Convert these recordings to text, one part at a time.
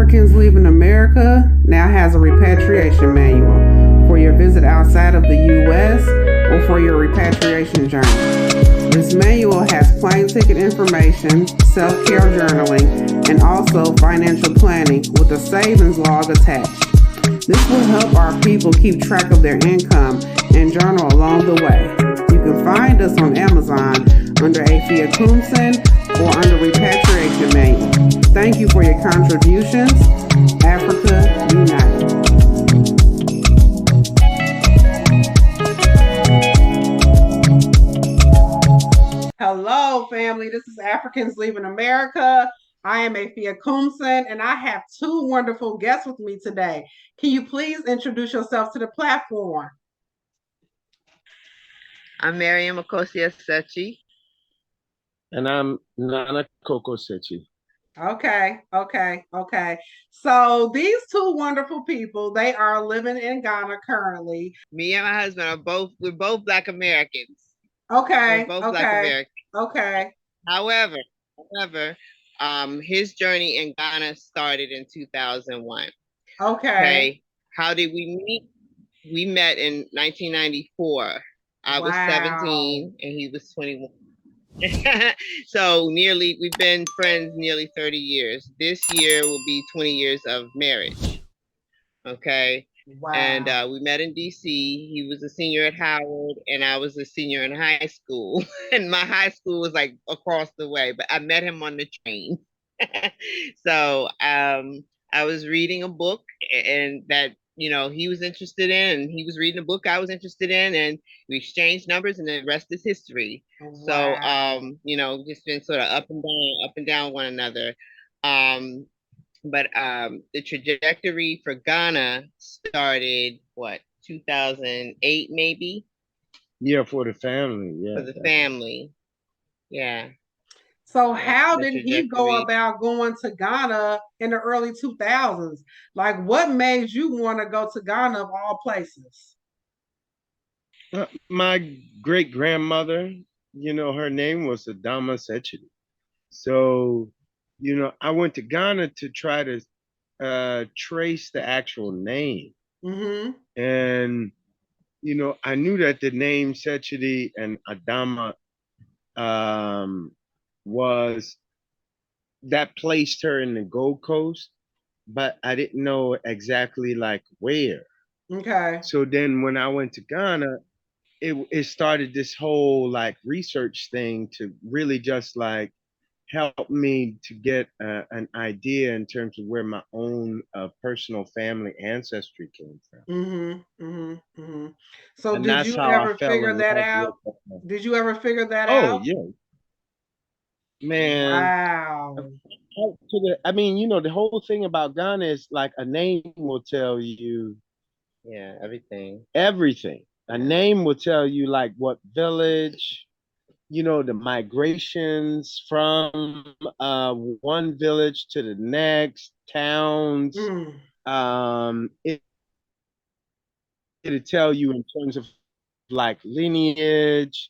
Africans Leaving America now has a repatriation manual for your visit outside of the U.S. or for your repatriation journey. This manual has plane ticket information, self-care journaling, and also financial planning with a savings log attached. This will help our people keep track of their income and journal along the way. You can find us on Amazon under Afia Koomson or under Repatriation Manual. Thank you for your contributions. Africa United. Hello, family. This is Africans Leaving America. I am Afia Koomson, and I have two wonderful guests with me today. Can you please introduce yourself to the platform? I'm Miriam Akosia Sechi. And I'm Nana Coco Sechi. Okay. So these two wonderful people, they are living in Ghana currently. Me and my husband we're both Black Americans. Okay. We're both Black Americans. Okay. However, his journey in Ghana started in 2001. Okay. How did we meet? We met in 1994. I was 17 and he was 21. So we've been friends nearly 30 years. This year will be 20 years of marriage. Okay. Wow. And we met in DC. He was a senior at Howard and I was a senior in high school. And my high school was like across the way, but I met him on the train. So I was reading a book and that he was interested in, and he was reading a book I was interested in, and we exchanged numbers, and the rest is history. Wow. So, just been sort of up and down one another. But the trajectory for Ghana started, 2008 maybe? Yeah, for the family. Yeah. For the family. Yeah. So how did he go about going to Ghana in the early 2000s? Like, what made you want to go to Ghana of all places? My great-grandmother, her name was Adama Sechi. So, I went to Ghana to try to trace the actual name. Mm-hmm. And, I knew that the name Sechi and Adama was that placed her in the Gold Coast, but I didn't know exactly like where. Okay. So then when I went to Ghana, it started this whole like research thing to really just like help me to get an idea in terms of where my own personal family ancestry came from. So did you ever figure that out? Did you ever figure that out? Oh, yeah. Man. Wow. I mean, the whole thing about Ghana is like a name will tell you. Yeah, everything. Everything. A name will tell you like what village, the migrations from one village to the next, towns. It'll tell you in terms of like lineage,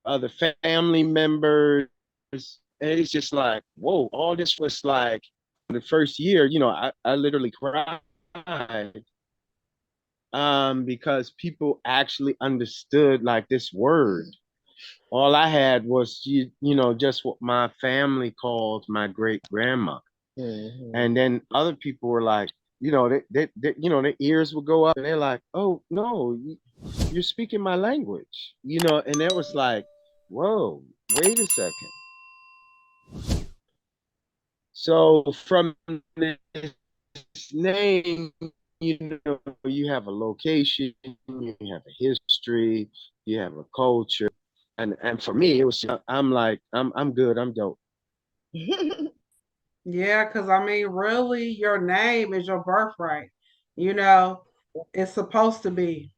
other family members. And it's just like, whoa, all this was like the first year, I literally cried because people actually understood like this word. All I had was, just what my family called my great grandma. Mm-hmm. And then other people were like, their ears would go up and they're like, oh, no, you're speaking my language, and it was like, whoa, wait a second. So from this name, you have a location, you have a history, you have a culture. And for me, it was, I'm like, I'm good, I'm dope. Yeah, because I mean, really, your name is your birthright. It's supposed to be,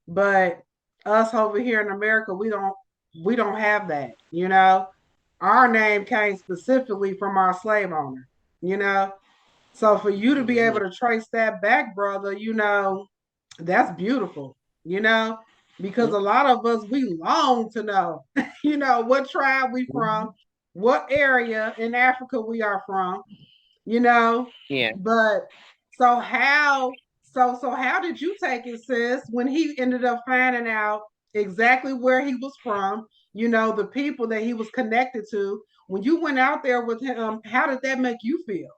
but us over here in America, we don't have that, Our name came specifically from our slave owner, So for you to be able to trace that back, brother, that's beautiful, because a lot of us, we long to know, what tribe we from, what area in Africa we are from, you know. Yeah. But so how did you take it, sis, when he ended up finding out exactly where he was from, the people that he was connected to? When you went out there with him, how did that make you feel?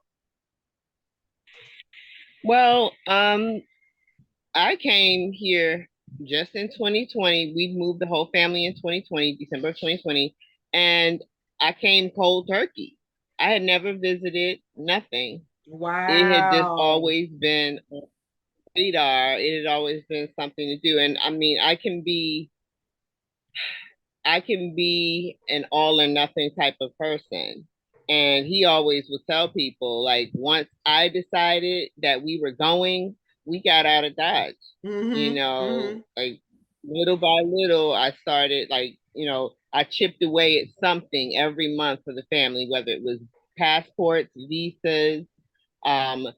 Well, I came here just in 2020. We moved the whole family in 2020, December of 2020, and I came cold turkey. I had never visited, nothing. It had just Wow. always been on the radar. It had always been something to do. And I mean, I can be an all or nothing type of person. And he always would tell people, like, once I decided that we were going, we got out of Dodge. Mm-hmm. Mm-hmm. Like little by little, I started, like, I chipped away at something every month for the family, whether it was passports, visas, um,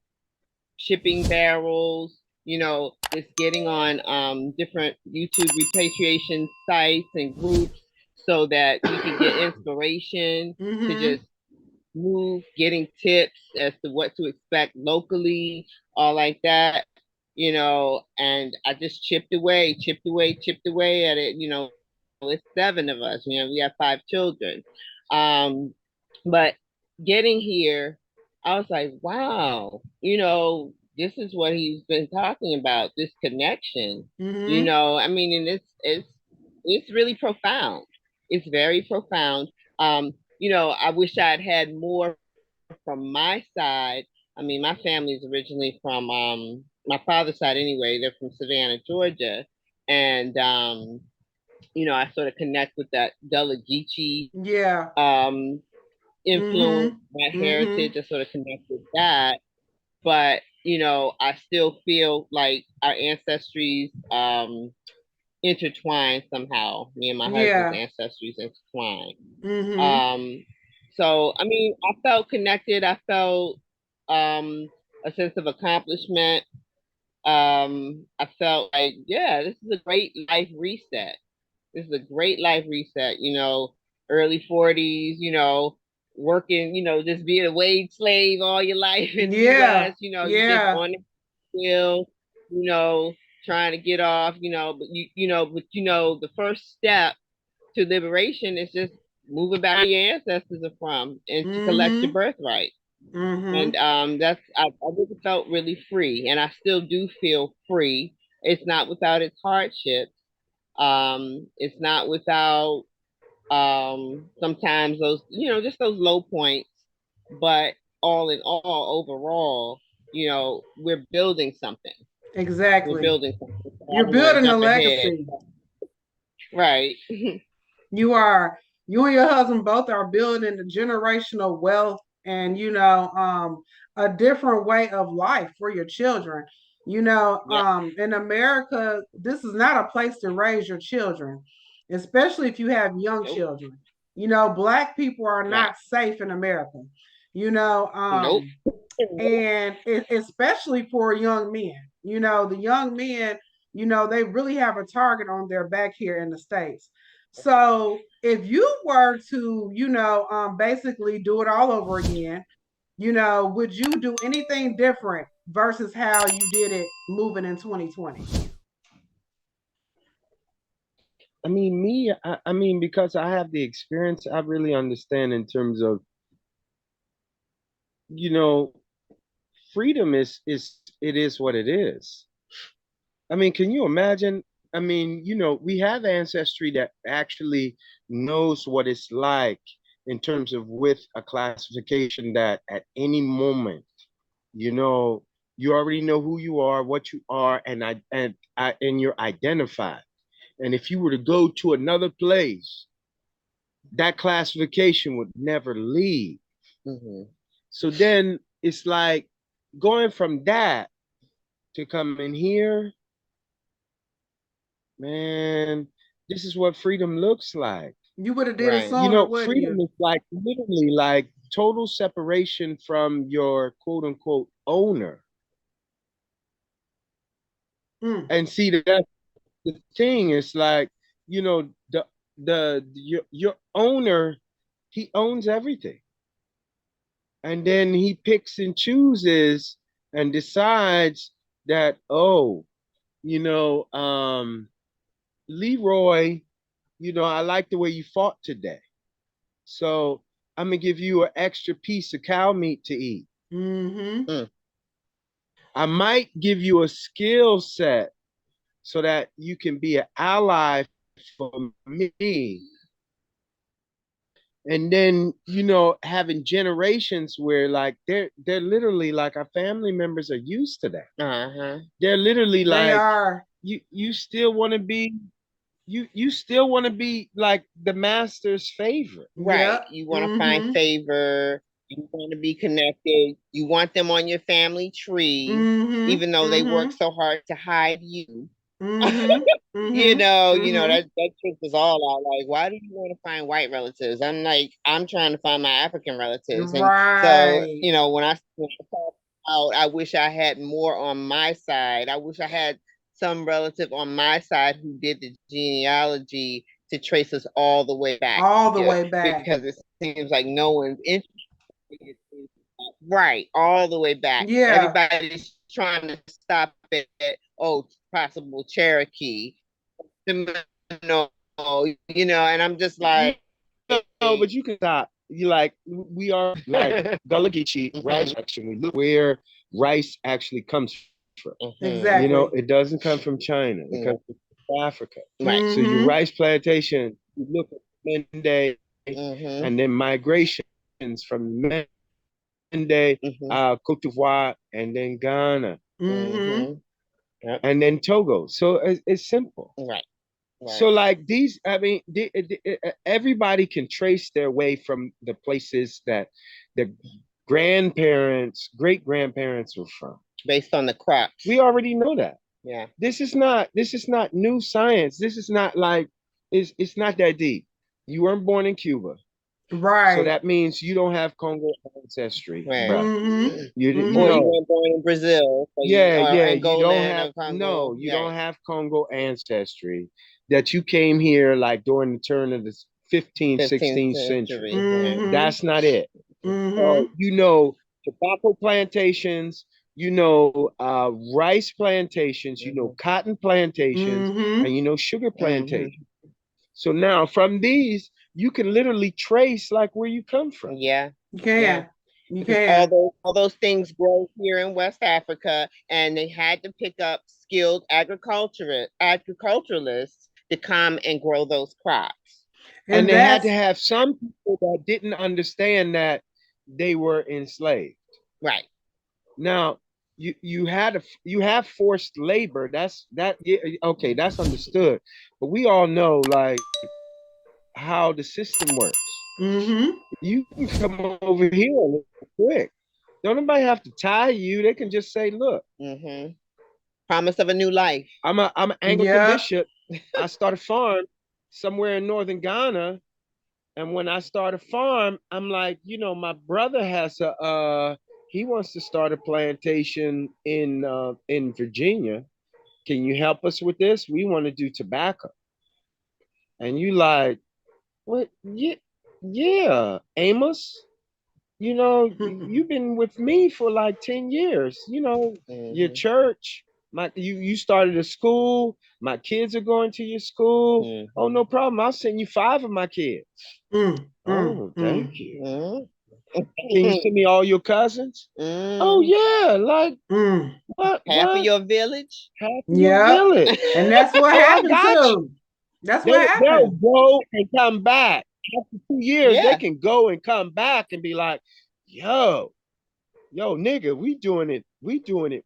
shipping barrels, just getting on different YouTube repatriation sites and groups so that we could get inspiration to Mm-hmm. just move, getting tips as to what to expect locally, all like that, and I just chipped away, chipped away at it. It's seven of us, we have five children. Um, but getting here, I was like, wow, this is what he's been talking about, this connection. Mm-hmm. I mean, and it's really profound. It's very profound. I wish I'd had more from my side. I mean, my family's originally from my father's side anyway. They're from Savannah, Georgia, and I sort of connect with that Gullah Geechee Yeah. influence, Mm-hmm. that Mm-hmm. heritage. I sort of connect with that, but I still feel like our ancestries intertwined somehow. Me and my husband's Yeah. ancestries intertwined. Mm-hmm. Um, so I mean, I felt connected. I felt a sense of accomplishment. I felt like, yeah, this is a great life reset. This is a great life reset. Early 40s. Working. Just being a wage slave all your life in the Yeah. U.S. You just Yeah. on the hill. You know, trying to get off. But the first step to liberation is just moving back where your ancestors are from and to collect your Mm-hmm. birthright. And Mm-hmm. I really felt really free, and I still do feel free. It's not without its hardships. It's not without sometimes those, just those low points. But all in all, overall, we're building something. We're Exactly. building something. So I You're don't want to building a jump ahead. legacy. Right. You are. You and your husband both are building a generational wealth and a different way of life for your children. Yep. In America, this is not a place to raise your children, especially if you have young Nope. children. Black people are Right. not safe in America. You know, Nope. um, and especially for young men. The young men, they really have a target on their back here in the States. So if you were to, basically do it all over again, would you do anything different versus how you did it moving in 2020? I mean, I mean, because I have the experience, I really understand in terms of, you know, freedom is it is what it is. I mean, can you imagine? I mean, we have ancestry that actually knows what it's like in terms of with a classification that at any moment, you know, you already know who you are, what you are, and you're identified. And if you were to go to another place, that classification would never leave. Hmm. So then it's like going from that to come in here, man, this is what freedom looks like. You would have did it Right. sooner, wouldn't Freedom you? is like literally like total separation from your quote unquote owner. Mm. And see that the thing. It's like, your owner, he owns everything. And then he picks and chooses and decides that, oh, you know, Leroy, I like the way you fought today. So I'm gonna give you an extra piece of cow meat to eat. Mm-hmm. I might give you a skill set so that you can be an ally for me. And then, having generations where like they're literally like our family members are used to that. Uh-huh. They're literally They like, are. you still want to be you still want to be like the master's favorite. Right. Yep. You want to find favor. You want to be connected. You want them on your family tree, even though they work so hard to hide you. That trick was all out. Like, why do you want to find white relatives? I'm like, I'm trying to find my African relatives. And so, when I talk out, I wish I had more on my side. I wish I had some relative on my side who did the genealogy to trace us all the way back. All the way back. Because it seems like no one's interested. Right, all the way back. Yeah. Everybody's trying to stop it at, possible Cherokee. No, and I'm just like, no, but you can stop. You like, we are like Gullah Geechee rice action. We look where rice actually comes from. Exactly. It doesn't come from China. It comes from Africa. Right. So your rice plantation, you look at Mende, and then migrations from Mende, Cote d'Ivoire, and then Ghana, and then Togo. So it's simple. Right. So like these, I mean, everybody can trace their way from the places that the grandparents, great grandparents were from, based on the crops. We already know that. Yeah. This is not new science. This is not like it's not that deep. You weren't born in Cuba. Right. So that means you don't have Congo ancestry. Right. You weren't born in Brazil. So you don't have you don't have Congo ancestry. That you came here like during the turn of the 15th, 16th century. That's not it. Tobacco plantations, rice plantations, cotton plantations, and sugar plantations. So now from these, you can literally trace like where you come from. Yeah. You can. You can. All those things grow here in West Africa, and they had to pick up skilled agriculturalists to come and grow those crops. And they had to have some people that didn't understand that they were enslaved. Right. Now, you have forced labor. That's understood. But we all know like how the system works. You can come over here quick. Don't nobody have to tie you. They can just say, look. Promise of a new life. I'm an Anglican bishop. I start a farm somewhere in northern Ghana. And when I start a farm, I'm like, my brother has he wants to start a plantation in Virginia. Can you help us with this? We want to do tobacco. And you like, what? Yeah, Amos. You've been with me for like 10 years. Your church, you started a school. My kids are going to your school. Oh, no problem. I'll send you 5 of my kids. Thank you. Can you send me all your cousins? Oh yeah, like what? Half of your village? Half of your village. And that's what happened too. That's what happened. They'll go and come back. After 2 years, they can go and come back and be like, yo, nigga, we doing it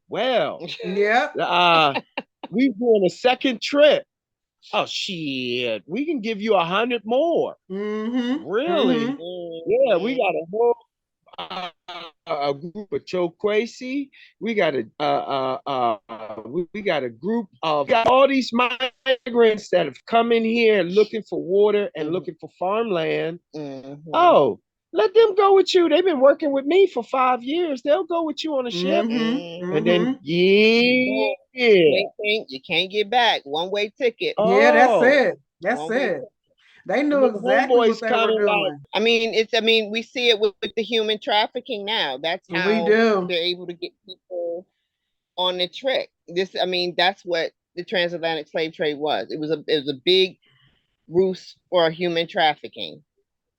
well. Yeah. We doing a second trip. Oh shit, we can give you 100 more. Really? Yeah, we got a whole a group of Chokwasi. We got we got a group of all these migrants that have come in here looking for water and looking for farmland. Oh, Let them go with you. They've been working with me for 5 years. They'll go with you on a ship. And then You can't get back. One-way ticket. Yeah, that's Oh, it. That's it. They knew the exactly what homeboys they were kind of like, doing. I mean, we see it with the human trafficking now. That's We how do. they're able to get people on the trick. I mean, that's what the transatlantic slave trade was. It was a big ruse for human trafficking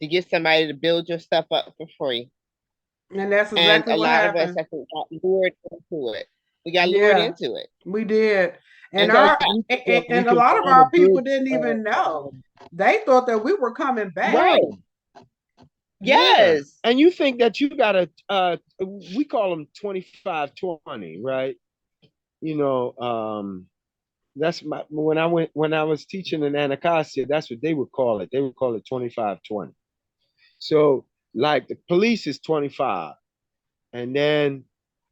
to get somebody to build your stuff up for free. And that's And exactly a what lot of us, happened. I think, got lured into it. We got lured Yeah, into it. we did. And because our we think that we and a can lot of find a our people good, didn't even know. They thought that we were coming back. Right. yeah. Yes. And you think that you got we call them 25-20, right? You know, that's when I was teaching in Anacostia, that's what they would call it. They would call it 25-20. So like the police is 25, and then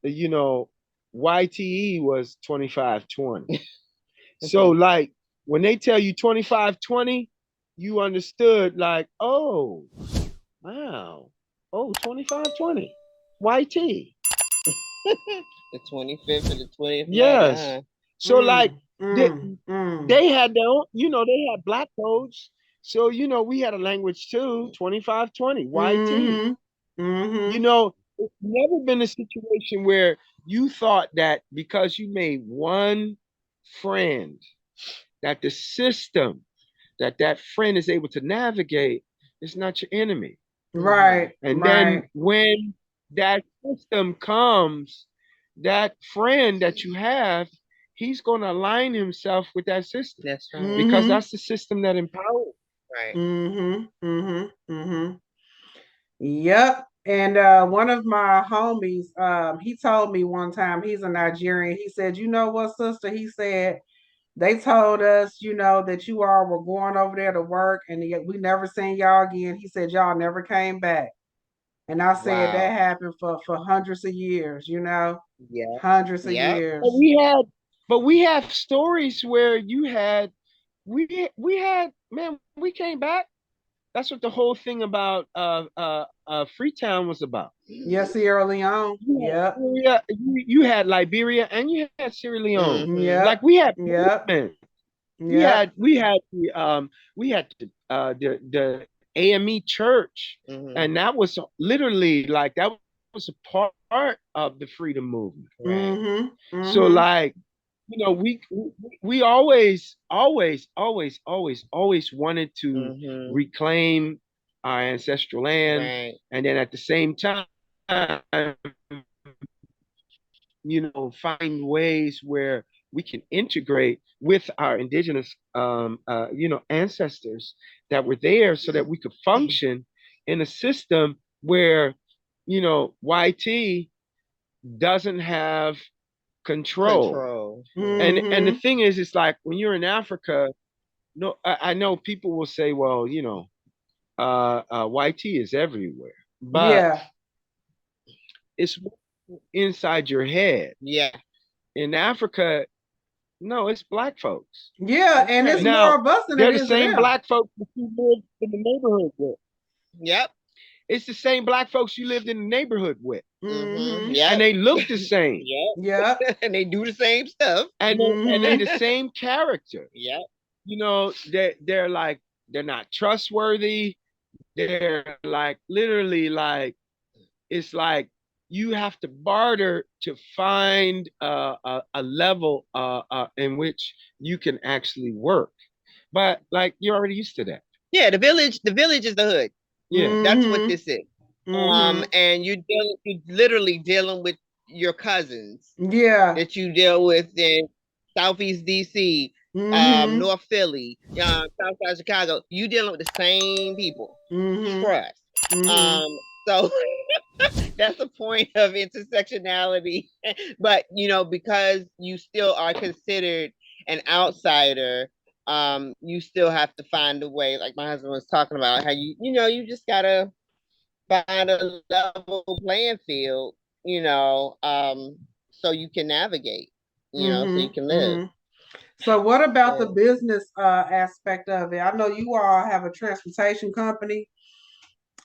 you know YTE was 25-20. So like when they tell you 25-20, you understood like, oh, wow. Oh, 25-20. YT. The 25th and the 20th letter, Yes. huh? So like they, Mm. they had their own, they had black codes. So we had a language too, 25-20, YT. It's never been a situation where you thought that because you made one friend, that the system that friend is able to navigate is not your enemy. Right. And Right. then when that system comes, that friend that you have, he's going to align himself with that system. That's right. Because that's the system that empowers. Right. Yep. And one of my homies, he told me one time, he's a Nigerian. He said, "You know what, sister?" He said, "They told us, that you all were going over there to work, and yet we never seen y'all again." He said, "Y'all never came back." And I said that Wow. happened for hundreds of years, Yeah. hundreds of Yep. years. But we have stories where man, we came back. That's what the whole thing about Freetown was about. Yes, Sierra Leone. Yep. You had Liberia and you had Sierra Leone. Like Yep. we had Yep. movement. Yep. We had the AME church, and that was literally like that was a part of the freedom movement. Right. So like we always wanted to reclaim our ancestral land, Right. and then at the same time, find ways where we can integrate with our indigenous, ancestors that were there, so that we could function in a system where, YT doesn't have control. And the thing is, it's like when you're in Africa, no, I know people will say, well, YT is everywhere, but Yeah. it's inside your head. Yeah. In Africa, no, it's black folks. Yeah, and it's more Now, of us than it they're the is of same them. black folks that you live in the neighborhood with. Yep. It's the same black folks you lived in the neighborhood with. Yeah. And they look the same. Yep. And they do the same stuff. And they're the same character. Yep. They're like, they're not trustworthy. They're like literally like, it's like you have to barter to find a level in which you can actually work. But like you're already used to that. Yeah, the village is the hood. Yeah. That's what this is. And you're literally dealing with your cousins. Yeah. That you deal with in Southeast DC, North Philly, Southside Chicago. You dealing with the same people. Trust. So that's a point of intersectionality. But because you still are considered an outsider, you still have to find a way, like my husband was talking about, how you just gotta find a level playing field, so you can navigate, so you can live. So what about the business aspect of it? I know you all have a transportation company.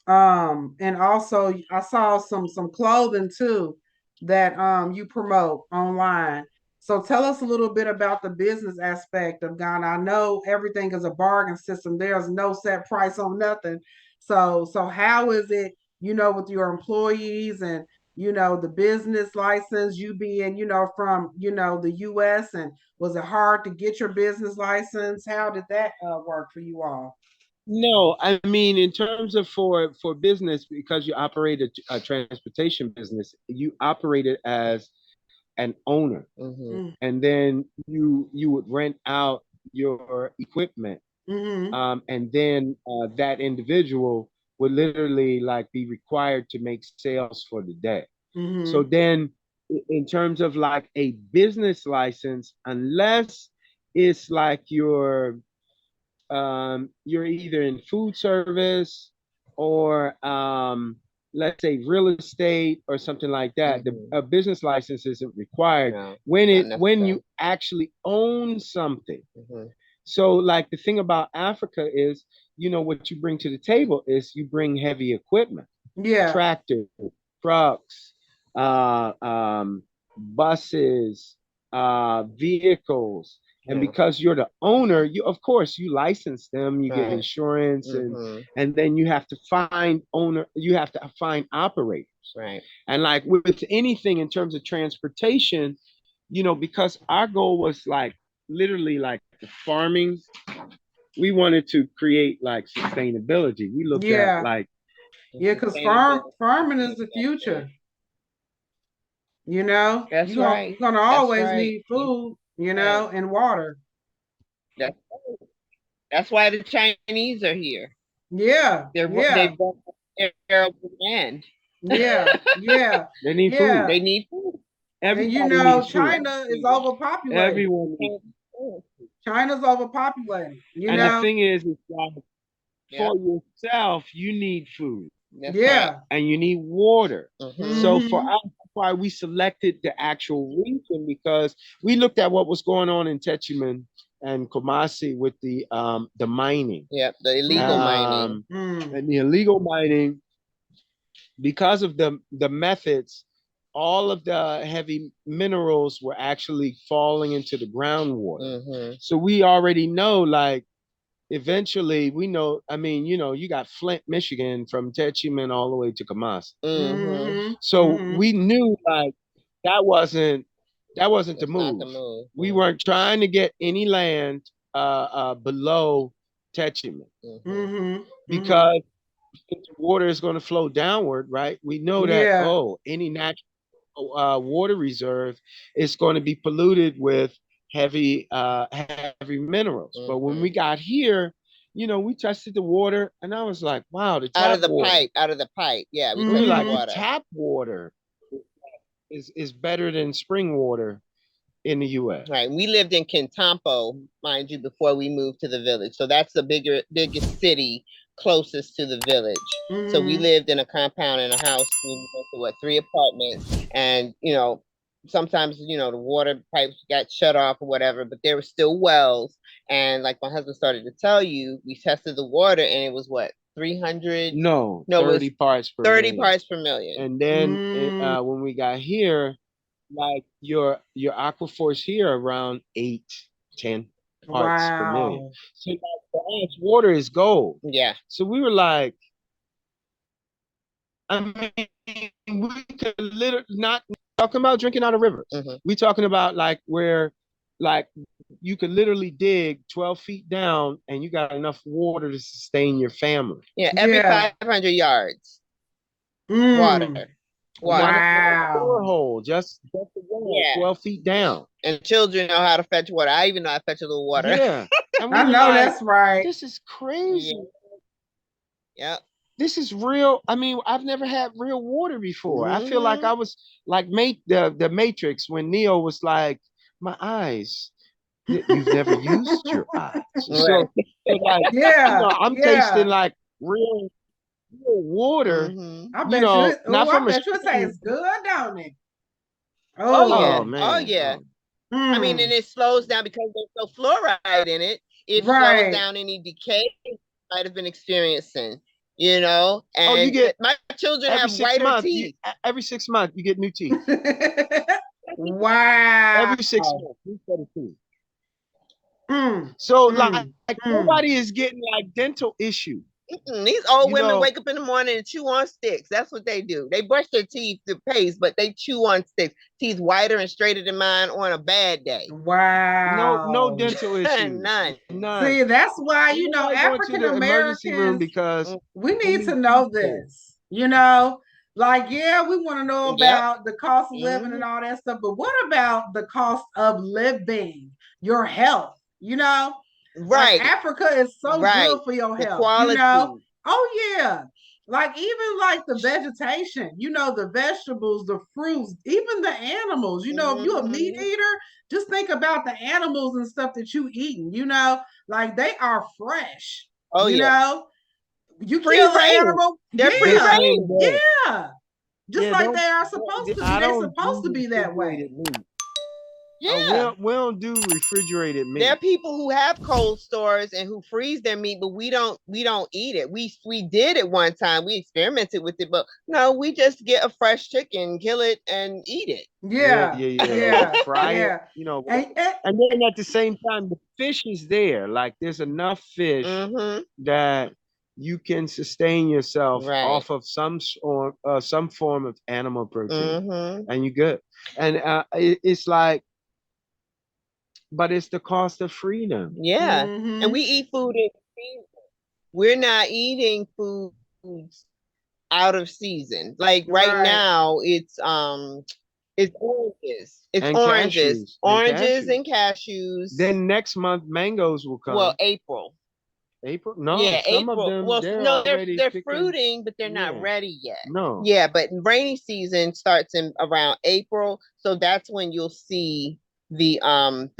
And also I saw some clothing too that you promote online. So tell us a little bit about the business aspect of Ghana. I know everything is a bargain system. There's no set price on nothing. So how is it, with your employees and the business license, you being, from, the US, and was it hard to get your business license? How did that work for you all? No, I mean, in terms of for business, because you operate a transportation business, you operate it as an owner, Mm. and then you would rent out your equipment, Mm-hmm. and then that individual would literally like be required to make sales for the day. So Mm-hmm. then, in terms of like a business license, unless it's like you're either in food service or let's say real estate or something like that. A business license isn't required. No, when you actually own something. So like the thing about Africa is, what you bring to the table is you bring heavy equipment, Yeah. tractors, trucks, uh, um, buses, vehicles. And because you're the owner, you of course you license them, you get insurance, and then you have to find operators. Right. And like with anything in terms of transportation, because our goal was like literally like the farming, we wanted to create like sustainability. We looked at Yeah. like Yeah, because farming is the future. That's You're right. gonna That's always right. need food, Right. and water. That's that's why the Chinese are here. Yeah. They've got air of demand. Yeah. Yeah. they need Yeah. food. They need food. And Everybody needs food. China is overpopulated. Everyone needs food. China's overpopulated. And the thing is like for yourself, you need food. That's Yeah. right. And you need water. So for Mhm. us, that's why we selected the actual region, because we looked at what was going on in Techiman and Kumasi with the mining. Yep, the illegal mining. And the illegal mining, because of the methods, all of the heavy minerals were actually falling into the groundwater. So we already know, like, eventually we know, I mean, you got Flint, Michigan from Techiman all the way to Kamas. So we knew like that wasn't the move. We weren't trying to get any land below Techiman because if the water is going to flow downward, right? We know that any natural water reserve is going to be polluted with heavy minerals. But when we got here, we tested the water, and I was like, wow, the tap water. Out of the pipe. Yeah, we were like, the tap water is better than spring water in the U.S. Right. We lived in Kintampo, mind you, before we moved to the village. So that's the biggest city closest to the village. So we lived in a compound in a house. We went to 3 apartments, and sometimes the water pipes got shut off or whatever, but there were still wells. And like my husband started to tell you, we tested the water, and it was what, 300? No, 30 parts per 30 million. parts per million. And then when we got here, like your aquifers here around 8, 10 parts per million. So like, for us, water is gold. Yeah. So we were like, I mean, we could literally not talking about drinking out of rivers. We talking about like where, like, you could literally dig 12 feet down and you got enough water to sustain your family. Yeah, every 500 yards. Water. Wow. Borehole, just the well, 12 feet down. And children know how to fetch water. I even know how to fetch a little water. Yeah. And I know that's right. This is crazy. Yeah. This is real. I mean, I've never had real water before. I feel like I was like the Matrix when Neo was like, my eyes. You've never used your eyes. So like, I'm tasting like real water. I bet you. Not from I bet you it tastes good, don't it? Oh man. Oh yeah. I mean, and it slows down because there's no fluoride in it. It slows down any decay you might have been experiencing. you know, and you get my children every have 6 whiter months. teeth. Every 6 months, you get new teeth. Wow. Every 6 months, new set of teeth. Mm, So mm, nobody is getting like dental issues. These old You women know, wake up in the morning and chew on sticks. That's what they do. They brush their teeth to paste, but they chew on sticks. Teeth whiter and straighter than mine on a bad day. wow. no dental issues. None. See, that's why, You you know, gotta go to African the emergency room Americans, because we they need to need know teeth. this. You know, like, yeah, we want to know Yep. about the cost of living and all that stuff, but what about the cost of living, your health? You know, like Right. Africa is so Right. good for your The health, you quality. know? Oh, yeah. Like, even like the vegetation, you know, the vegetables, the fruits, even the animals, you know, if you're a meat eater, just think about the animals and stuff that you eating, you know, like they are fresh, Oh, you yeah. know, you Free kill the range. animal, They're free yeah, range. yeah, just Yeah, like they are supposed to be. I They're don't supposed to do be that way. refrigerated meat. Yeah. We don't do refrigerated meat. There are people who have cold stores and who freeze their meat, but we don't eat it. We did it one time. We experimented with it, but no, we just get a fresh chicken, kill it, and eat it. Yeah, yeah, Fry yeah. it, you know. And, And then at the same time, the fish is there. Like there's enough fish that you can sustain yourself off of some form of animal protein, and you're good. And it's like, but it's the cost of freedom. Yeah. And we eat food in season. We're not eating foods out of season. Like right now, it's oranges. It's And oranges. cashews. Oranges and cashews. Then next month mangoes will come. Well, April. April? No, Yeah, some April. of them Well, they're no, already they're picking. fruiting, but they're not ready yet. No. Yeah, but rainy season starts in around April, so that's when you'll see the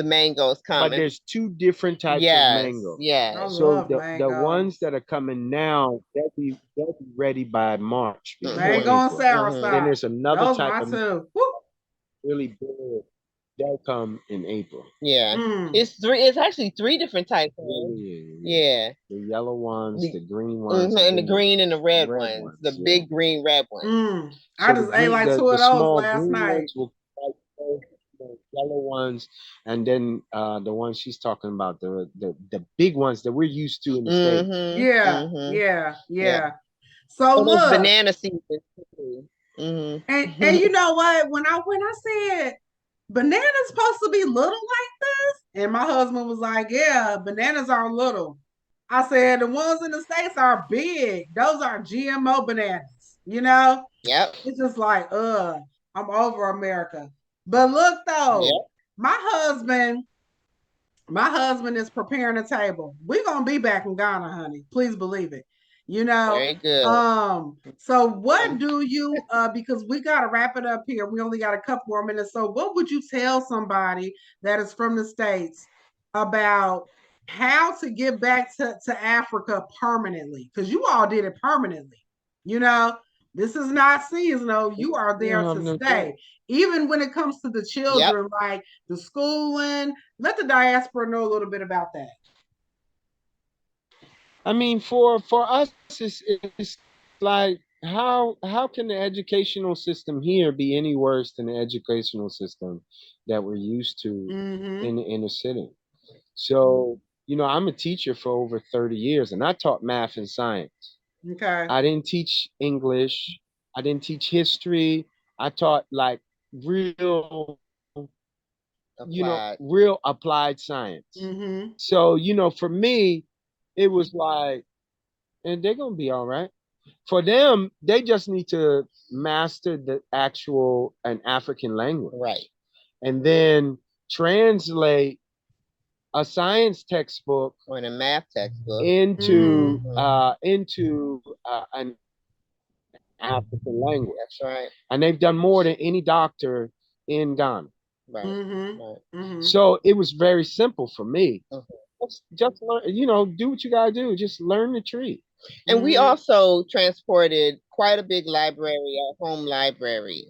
mangoes coming. But there's two different types of mango. Yeah. So the ones that are coming now, they'll be ready by March. Mango and sour. Then there's another Those type my of two. really big. They'll come in April. Yeah. It's actually three different types. Yeah. The yellow ones, the green ones, and the green and the red ones. The big green red ones. I just ate like two of those last night. Ones will the yellow ones, and then the ones she's talking about, the big ones that we're used to in the States. Yeah. So look, banana season. And you know what? When I said bananas supposed to be little like this, and my husband was like, "Yeah, bananas are little." I said the ones in the States are big. Those are GMO bananas. You know? Yep. It's just like, I'm over America. But look though, my husband is preparing a table. We're gonna be back in Ghana, honey. Please believe it. You know, very good. So what do you because we gotta wrap it up here. We only got a couple more minutes. So what would you tell somebody that is from the States about how to get back to Africa permanently? Because you all did it permanently, you know. This is not seasonal. You are there to stay. Even when it comes to the children, like the schooling, let the diaspora know a little bit about that. I mean, for us, it's like how can the educational system here be any worse than the educational system that we're used to in the inner city? So, you know, I'm a teacher for over 30 years, and I taught math and science. Okay. I didn't teach English. I didn't teach history. I taught like real real applied science. So, you know, for me, it was like, and they're gonna be all right. For them, they just need to master the actual an African language. Right. And then translate a science textbook or in a math textbook into an African language. That's right. And they've done more than any doctor in Ghana. Right. So it was very simple for me. Just learn, you know, do what you gotta do. Just learn the tree. And we also transported quite a big library, a home library.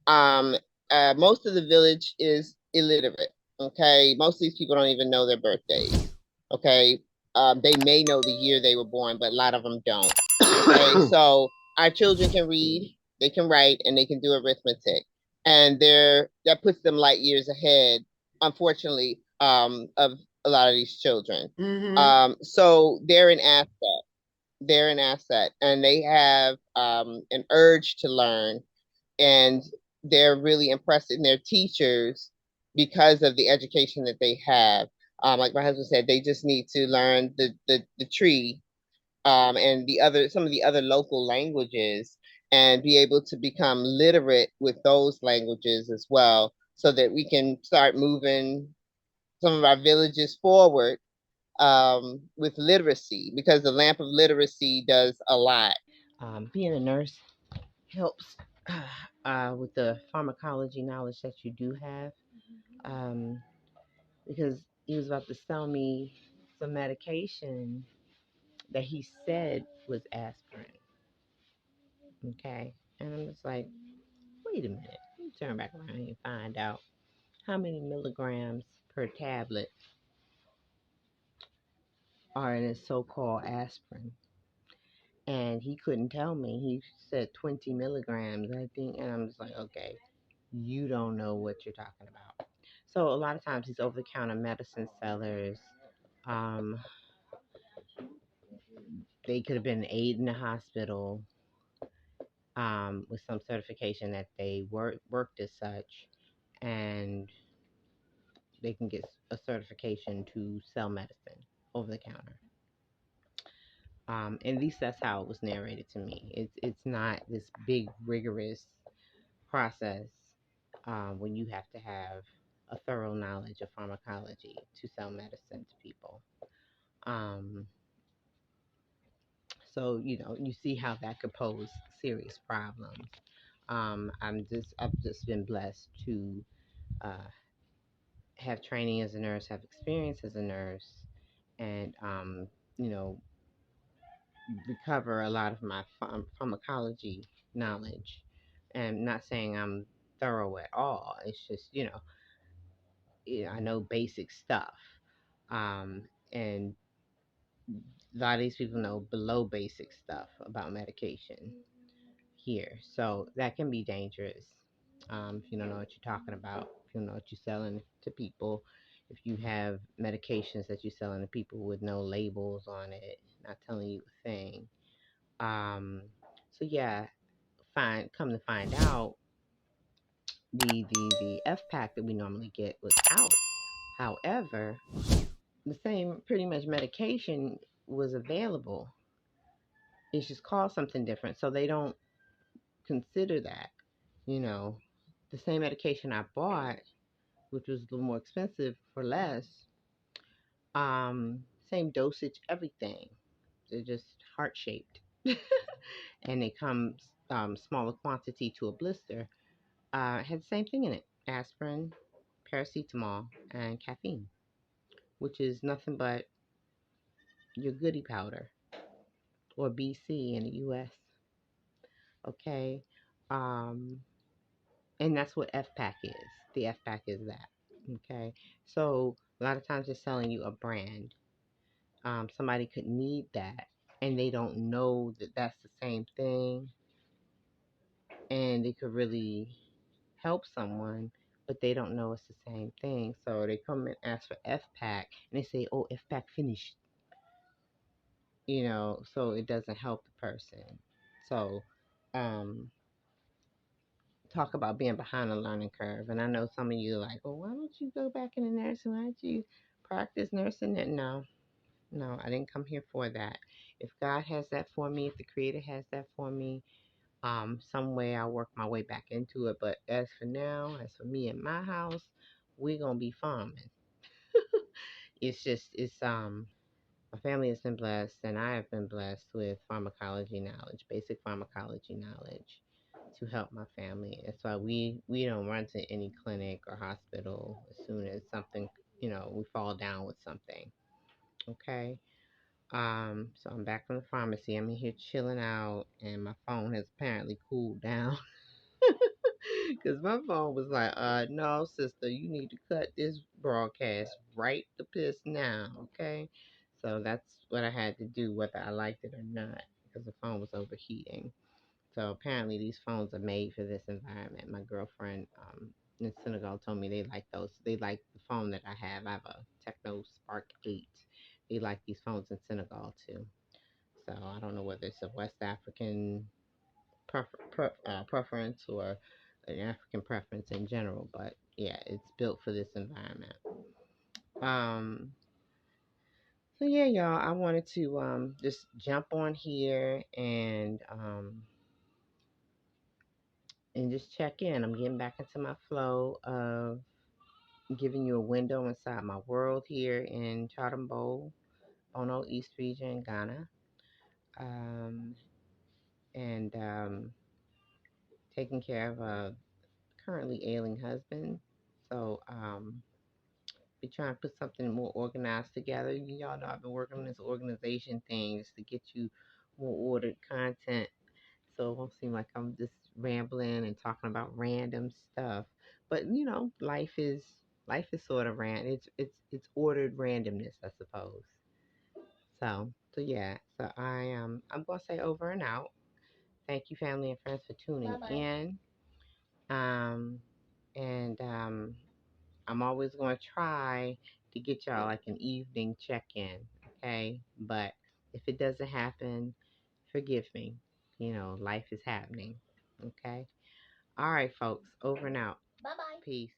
Most of the village is illiterate. Okay, most of these people don't even know their birthdays. Okay, They may know the year they were born, but a lot of them don't. Okay, so our children can read, they can write, and they can do arithmetic, and that puts them light years ahead, unfortunately, of a lot of these children. So they're an asset. They're an asset, and they have an urge to learn, and they're really impressed in their teachers because of the education that they have. Like my husband said, they just need to learn the tree, and some of the other local languages, and be able to become literate with those languages as well, so that we can start moving some of our villages forward, with literacy, because the lamp of literacy does a lot. Being a nurse helps with the pharmacology knowledge that you do have, um, because he was about to sell me some medication that he said was aspirin. Okay, and I'm just like, wait a minute, let me turn back around and find out how many milligrams per tablet are in a so-called aspirin. And he couldn't tell me. He said 20 milligrams, I think, and I'm just like, okay, you don't know what you're talking about. So a lot of times these over-the-counter medicine sellers, um, they could have been aid in the hospital, with some certification that they worked as such, and they can get a certification to sell medicine over the counter. At least that's how it was narrated to me. It's not this big rigorous process, when you have to have a thorough knowledge of pharmacology to sell medicine to people. Um, so you see how that could pose serious problems. I've just been blessed to uh, have training as a nurse, have experience as a nurse, and you know recover a lot of my pharmacology knowledge. And not saying I'm thorough at all. It's just I know basic stuff, and a lot of these people know below basic stuff about medication here, so that can be dangerous. If you don't know what you're talking about, if you don't know what you're selling to people, if you have medications that you're selling to people with no labels on it, not telling you a thing. So yeah, come to find out, the FPAC that we normally get was out. However, the same pretty much medication was available. It's just called something different, so they don't consider that. You know, the same medication I bought, which was a little more expensive for less, same dosage, everything. They're just heart shaped, and they come smaller quantity to a blister. Had the same thing in it: aspirin, paracetamol, and caffeine, which is nothing but your goody powder, or BC in the US. Okay. Um, and that's what FPAC is. The FPAC is that. Okay. So a lot of times they're selling you a brand. Somebody could need that, and they don't know that that's the same thing, and it could really help someone, but they don't know it's the same thing. So they come and ask for FPAC, and they say, "Oh, FPAC finished," so it doesn't help the person. So, um, talk about being behind the learning curve. And I know some of you are like, "Well, why don't you go back in the nursing? Why don't you practice nursing?" And no, I didn't come here for that. If God has that for me, if the Creator has that for me, some way I'll work my way back into it. But as for now, as for me and my house, we're gonna be farming. It's my family has been blessed, and I have been blessed with pharmacology knowledge, basic pharmacology knowledge, to help my family. That's why we don't run to any clinic or hospital as soon as something, we fall down with something. Okay. So I'm back from the pharmacy. I'm in here chilling out, and my phone has apparently cooled down. Because my phone was like, no, sister, you need to cut this broadcast right to piss now, okay? So that's what I had to do, whether I liked it or not, because the phone was overheating. So apparently these phones are made for this environment. My girlfriend in Senegal told me they like those. They like the phone that I have. I have a Techno Spark 8. They like these phones in Senegal too. So I don't know whether it's a West African preference or an African preference in general, but yeah, it's built for this environment. Um, so yeah, y'all, I wanted to just jump on here and just check in. I'm getting back into my flow of giving you a window inside my world here in Chatham Bono East Region, Ghana. And taking care of a currently ailing husband. So be trying to put something more organized together. Y'all know I've been working on this organization thing just to get you more ordered content, so it won't seem like I'm just rambling and talking about random stuff. But life is sort of random. It's ordered randomness, I suppose. So yeah. So I'm gonna say over and out. Thank you, family and friends, for tuning Bye-bye. In. And I'm always going to try to get y'all like an evening check-in, okay? But if it doesn't happen, forgive me. Life is happening, okay? All right, folks, over and out. Bye-bye. Peace.